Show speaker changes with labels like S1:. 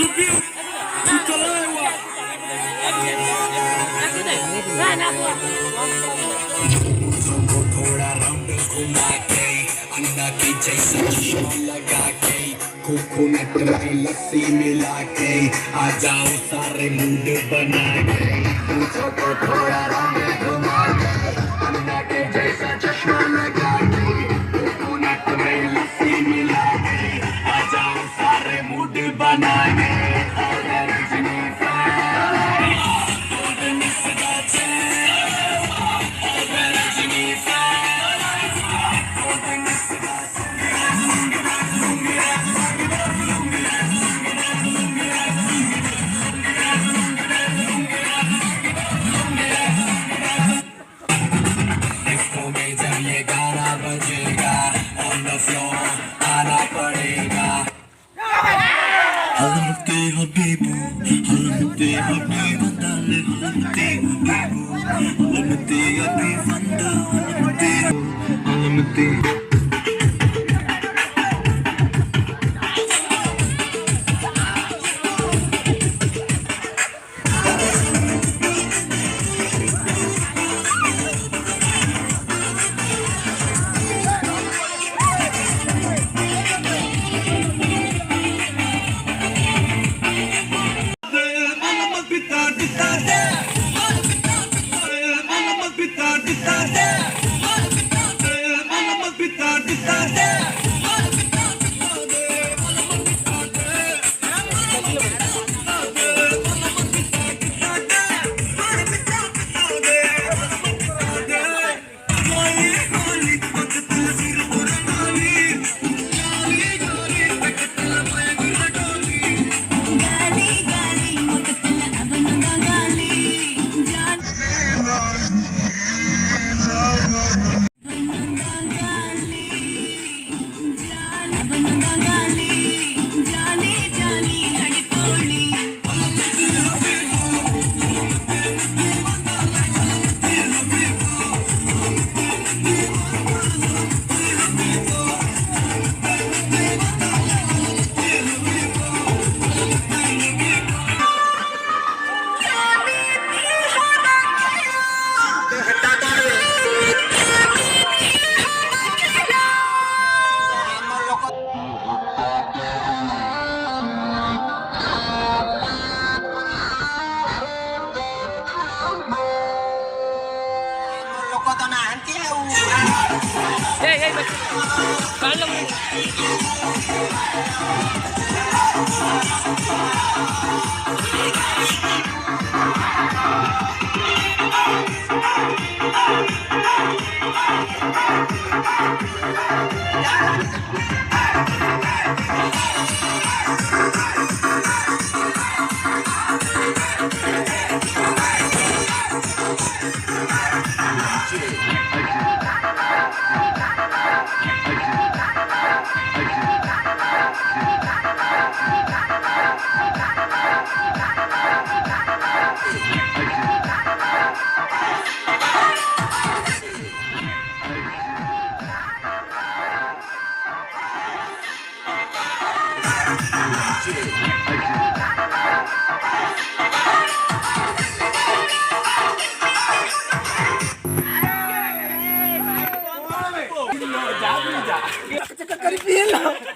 S1: tribute to Kalewa. को थोड़ा round घुमा के अन्ना की जैसा चश्मा लगा के कोकोनट में लस्सी मिला के आ जाओ सारे मूड बना के को थोड़ा राउंड घुमा के अन्ना की जैसा चश्मा लगा के कोकोनट में लस्सी मिला के आ जाओ सारे मूड बना के Halamte habibu, halamte habibanda, halamte habibu, halamte habibanda, halamte.
S2: Cakap kari pila.